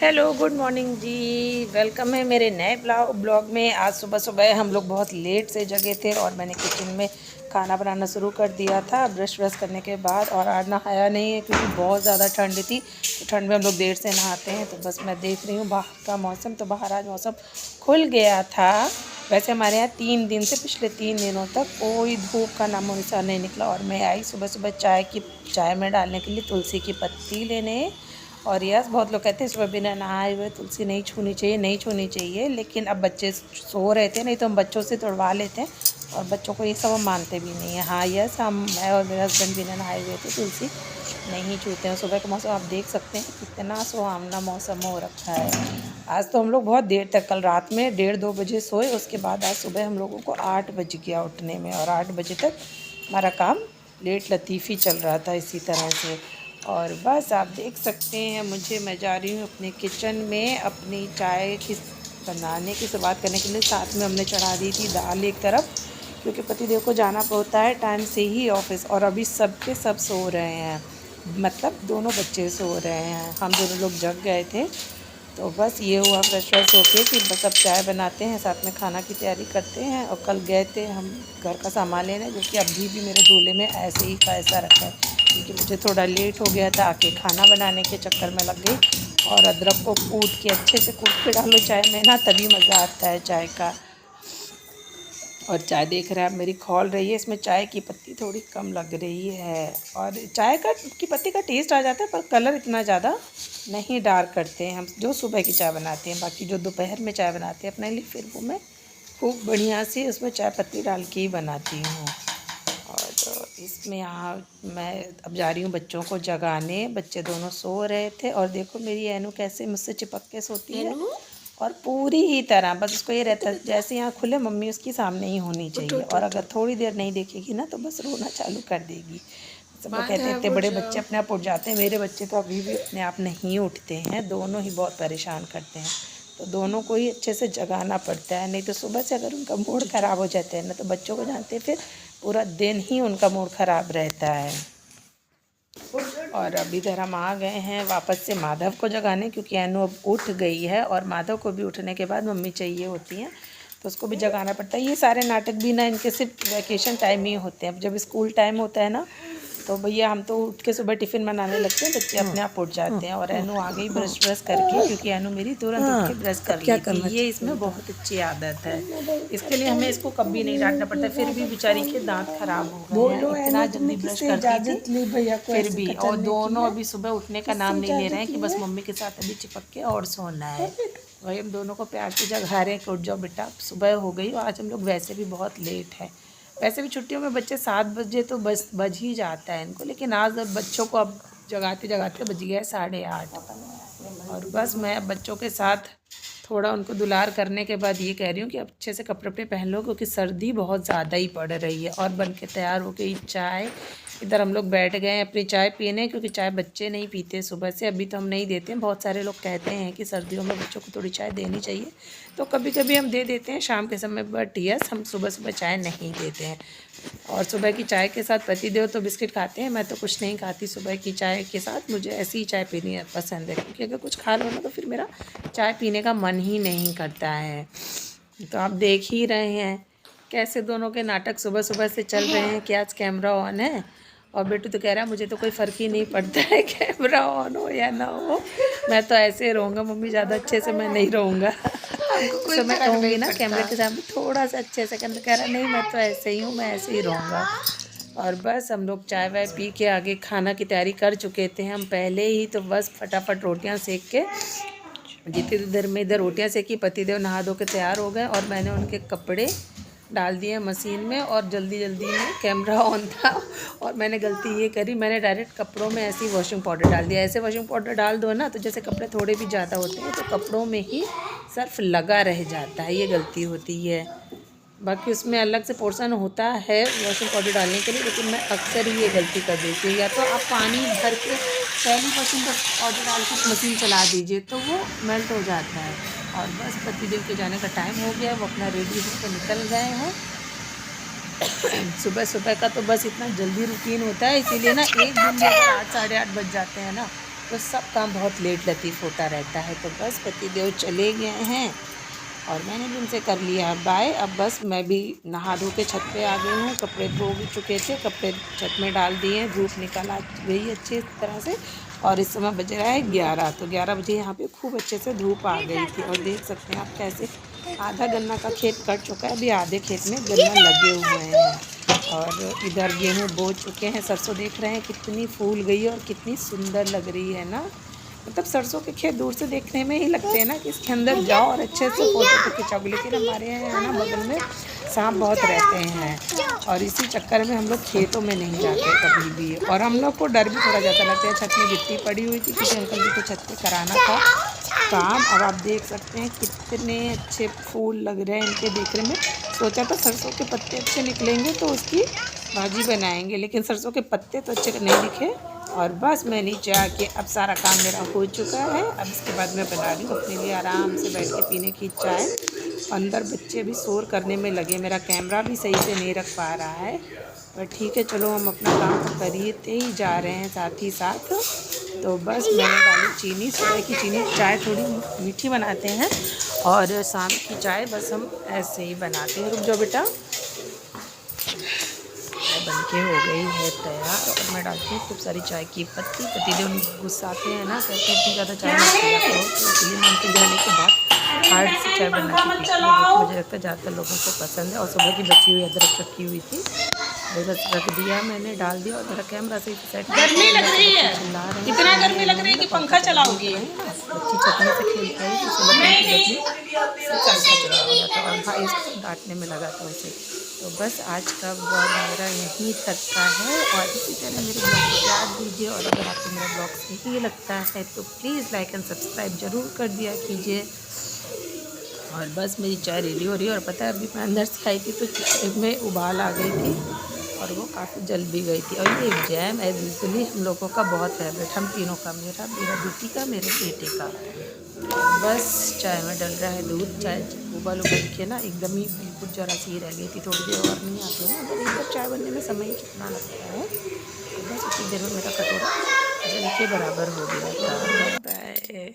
Hello good morning जी। Welcome है मेरे नए ब्लॉग में। आज सुबह सुबह हम लोग बहुत लेट से जगे थे और मैंने किचन में खाना बनाना शुरू कर दिया था ब्रश करने के बाद। और आज नहाया नहीं है क्योंकि बहुत ज़्यादा ठंड थी, तो ठंड में हम लोग देर से नहाते हैं। तो बस मैं देख रही हूँ बाहर का मौसम, तो बाहर आज मौसम खुल गया था। वैसे हमारे यहाँ 3 दिन से, पिछले 3 दिनों तक कोई धूप का नामो निशान नहीं निकला। और मैं आई सुबह सुबह चाय में डालने के लिए तुलसी की पत्ती लेने। और यस, बहुत लोग कहते हैं सुबह बिना नहाए हुए तुलसी नहीं छूनी चाहिए, नहीं छूनी चाहिए, लेकिन अब बच्चे सो रहे थे, नहीं तो हम बच्चों से तोड़वा लेते हैं। और बच्चों को ये सब हम मानते भी नहीं है। हाँ यस, मैं और मेरे हस्बैंड बिना नहाए हुए थे तुलसी नहीं छूते हैं। सुबह का मौसम आप देख सकते हैं कितना सुहावना मौसम हो रखा है। आज तो हम लोग बहुत देर तक, कल रात में 1:30-2 बजे सोए, उसके बाद आज सुबह हम लोगों को 8 बज गया उठने में। और 8 बजे तक हमारा काम लेट लतीफ़ी चल रहा था इसी तरह से। और बस आप देख सकते हैं मैं जा रही हूँ अपने किचन में अपनी चाय की बनाने की शुरुआत करने के लिए। साथ में हमने चढ़ा दी थी दाल एक तरफ, क्योंकि पतिदेव को जाना होता है टाइम से ही ऑफिस। और अभी सब के सब सो रहे हैं, मतलब दोनों बच्चे सो रहे हैं, हम दोनों लोग जग गए थे। तो बस ये हुआ फ्रेश होके कि बस अब चाय बनाते हैं, साथ में खाना की तैयारी करते हैं। और कल गए थे हम घर का सामान लेने, जो कि अभी भी मेरे झोले में ऐसे ही का ऐसा रखा है, क्योंकि मुझे थोड़ा लेट हो गया था, आके खाना बनाने के चक्कर में लग गई। और अदरक को कूट के अच्छे से कूट के डालो चाय में ना, तभी मज़ा आता है चाय का। और चाय देख रहे हैं आप मेरी खौल रही है, इसमें चाय की पत्ती थोड़ी कम लग रही है। और चाय की पत्ती का टेस्ट आ जाता है, पर कलर इतना ज़्यादा नहीं डार्क करते हैं हम जो सुबह की चाय बनाते हैं। बाकी जो दोपहर में चाय बनाते हैं अपने लिए, फिर वो मैं खूब बढ़िया से उसमें चाय पत्ती डाल के ही बनाती हूँ। और इसमें यहाँ मैं अब जा रही हूँ बच्चों को जगाने। बच्चे दोनों सो रहे थे और देखो मेरी ऐनू कैसे मुझसे चिपक के सोती है। और पूरी ही तरह बस उसको ये रहता है जैसे यहाँ खुले मम्मी उसकी सामने ही होनी चाहिए। और अगर थोड़ी देर नहीं देखेगी ना तो बस रोना चालू कर देगी। सब लोग कहते हैं इतने बड़े बच्चे अपने आप उठ जाते हैं, मेरे बच्चे तो अभी भी अपने आप नहीं उठते हैं, दोनों ही बहुत परेशान करते हैं। तो दोनों को ही अच्छे से जगाना पड़ता है, नहीं तो सुबह से अगर उनका मूड ख़राब हो जाता है ना, तो बच्चों को जानते हैं फिर पूरा दिन ही उनका मूड ख़राब रहता है। और अब इधर हम आ गए हैं वापस से माधव को जगाने, क्योंकि अनु अब उठ गई है और माधव को भी उठने के बाद मम्मी चाहिए होती हैं, तो उसको भी जगाना पड़ता है। ये सारे नाटक भी ना इनके सिर्फ वैकेशन टाइम ही होते हैं। अब जब स्कूल टाइम होता है ना, तो भैया हम तो उठ के सुबह टिफ़िन बनाने लगते हैं, बच्चे अपने आप उठ जाते हैं। और अनु आ गई ब्रश करके, क्योंकि अनु मेरी तुरंत उठ के ब्रश कर लेती है। ये इसमें बहुत अच्छी आदत है, इसके लिए हमें इसको कभी नहीं डांटना पड़ता। फिर भी बेचारी के दांत खराब हो गए हैं, इतना जल्दी ब्रश करती थी फिर भी। और दोनों अभी सुबह उठने का नाम नहीं ले रहे हैं कि बस मम्मी के साथ अभी चिपक के और सोना है। वही हम दोनों को प्यार से जगा रहे हैं कि उठ जाओ बेटा, सुबह हो गई। और आज हम लोग वैसे भी बहुत लेट है। वैसे भी छुट्टियों में बच्चे 7 बजे तो बज ही जाता है इनको, लेकिन आज बच्चों को अब जगाते जगाते बज गया है 8:30। और बस मैं बच्चों के साथ थोड़ा उनको दुलार करने के बाद ये कह रही हूँ कि अब अच्छे से कपड़े वपड़े पहन लो, क्योंकि सर्दी बहुत ज़्यादा ही पड़ रही है। और बन के तैयार हो गई चाय। इधर हम लोग बैठ गए हैं अपनी चाय पीने, क्योंकि चाय बच्चे नहीं पीते सुबह से, अभी तो हम नहीं देते हैं। बहुत सारे लोग कहते हैं कि सर्दियों में बच्चों को थोड़ी चाय देनी चाहिए, तो कभी कभी हम दे देते हैं शाम के समय, बट यस हम सुबह सुबह चाय नहीं देते हैं। और सुबह की चाय के साथ पतिदेव तो बिस्किट खाते हैं, मैं तो कुछ नहीं खाती सुबह की चाय के साथ। मुझे ऐसी ही चाय पीनी पसंद है, क्योंकि अगर कुछ खा लो ना तो फिर मेरा चाय पीने का मन ही नहीं करता है। तो आप देख ही रहे हैं कैसे दोनों के नाटक सुबह सुबह से चल रहे हैं कि आज कैमरा ऑन है। और बेटू तो कह रहा है मुझे तो कोई फ़र्क ही नहीं पड़ता है कैमरा ऑन हो या ना हो, मैं तो ऐसे रहूँगा मम्मी, ज़्यादा अच्छे से मैं नहीं रहूँगा। तो मैं कहूँगी ना कैमरे के सामने थोड़ा सा अच्छे से करना, कह रहा नहीं मैं तो ऐसे ही हूँ, मैं ऐसे ही रहूँगा। और बस हम लोग चाय वाय पी के आगे खाना की तैयारी कर चुके थे हम पहले ही, तो बस फटाफट रोटियाँ सेक के जितनी देर में इधर रोटियाँ सेकी, पतिदेव नहा धो के तैयार हो गए। और मैंने उनके कपड़े डाल दिए मशीन में, और जल्दी जल्दी में कैमरा ऑन था और मैंने गलती ये करी, मैंने डायरेक्ट कपड़ों में ऐसे ही वॉशिंग पाउडर डाल दिया। ऐसे वॉशिंग पाउडर डाल दो ना, तो जैसे कपड़े थोड़े भी ज़्यादा होते हैं तो कपड़ों में ही सर्फ लगा रह जाता है, ये गलती होती है। बाकी उसमें अलग से पोर्शन होता है वॉशिंग पाउडर डालने के लिए, लेकिन मैं अक्सर ही ये गलती कर देती हूँ। या तो आप पानी भर के पहली वॉशिंग पाउडर डाल के मशीन चला दीजिए तो वो मेल्ट हो जाता है। और बस पतिदेव के जाने का टाइम हो गया, वो अपना रेडी होकर निकल गए हैं। सुबह का तो बस इतना जल्दी रूटीन होता है, इसीलिए ना एक दिन में 8 साढ़े 8 बज जाते हैं ना, तो सब काम बहुत लेट लतीफ़ होता रहता है। तो बस पतिदेव चले गए हैं और मैंने भी उनसे कर लिया बाय। अब बस मैं भी नहा धो के छत पे आ गई हूँ। कपड़े धो चुके थे, कपड़े छत में डाल दिए, धूप निकल आ गई अच्छी तरह से और इस समय बज रहा है 11। तो 11 बजे यहाँ पे खूब अच्छे से धूप आ गई थी और देख सकते हैं आप कैसे आधा गन्ना का खेत कट चुका है, अभी आधे खेत में गन्ना लगे हुए हैं। और इधर गेहूँ बो चुके हैं, सरसों देख रहे हैं कितनी फूल गई है और कितनी सुंदर लग रही है ना। मतलब सरसों के खेत दूर से देखने में ही लगते हैं ना कि इसके अंदर जाओ और अच्छे से फोटो तो खिंचाओ, लेकिन हमारे यहाँ ना बगल में सांप बहुत रहते हैं और इसी चक्कर में हम लोग खेतों में नहीं जाते कभी भी। और हम लोग को डर भी थोड़ा ज़्यादा लगता है। छत में गिट्टी पड़ी हुई थी, किसी अंकल जी को छत पे कराना था काम। अब आप देख सकते हैं कितने अच्छे फूल लग रहे हैं इनके देखने में। सोचा था सरसों के पत्ते अच्छे निकलेंगे तो उसकी भाजी बनाएंगे, लेकिन सरसों के पत्ते तो अच्छे नहीं दिखे। और बस मैं नीचे आके अब सारा काम मेरा हो चुका है। अब इसके बाद मैं बना रही हूँ अपने लिए आराम से बैठ के पीने की चाय। अंदर बच्चे भी शोर करने में लगे, मेरा कैमरा भी सही से नहीं रख पा रहा है, पर ठीक है चलो हम अपना काम तो करते ही जा रहे हैं साथ ही साथ। तो बस मैंने डाली चीनी, सुबह की चीनी। चाय थोड़ी मीठी बनाते हैं और शाम की चाय बस हम ऐसे ही बनाते हैं। रुक जाओ बेटा, बनके हो गई है तैयार और मैं डालती हूँ खूब सारी चाय की पत्ती। पतिदेव गुस्साते हैं ना, कहते हैं इतनी ज़्यादा चाय मत पिया करो, तो इसलिए मैं उनके जाने के बाद हार्ड से चाय बना के पीती हूँ। मुझे लगता है ज़्यादातर लोगों को पसंद है। और सुबह की बची हुई अदरक रखी हुई थी, बस रख दिया मैंने, डाल दिया। और मेरा कैमरा से सेट गर्मी लग रही है, इतना गर्मी लग रही है कि पंखा चलाओगी। बच्ची छत में से खेल रही थी, पंखा चला हुआ था और भाई इसको डांटने में लगा था उसे। तो बस आज का ब्लॉग मेरा यहीं तक का है और इसी तरह मेरे ब्लॉग को प्यार दीजिए। और अगर आपको मेरा ब्लॉग सही लगता है तो प्लीज़ लाइक एंड सब्सक्राइब ज़रूर कर दिया कीजिए। और बस मेरी चाय रेडी हो रही है। और पता है अभी मैं अंदर से आई थी तो चाय में उबाल आ गई थी और वो काफ़ी जल भी गई थी। और ये जैम है यूजुअली हम लोगों का बहुत फेवरेट, हम तीनों का, मेरा बेटी का, मेरे बेटे का। बस चाय में डल रहा है दूध। चाय उबल के ना एकदम ही बिल्कुल ज़रा सी रह गई थी, थोड़ी देर और नहीं आती है ना, तो एक कप चाय बनने में समय कितना लगता है। तो बस उसी देर में मेरा कटोरा जल के बराबर हो गया था। बाय।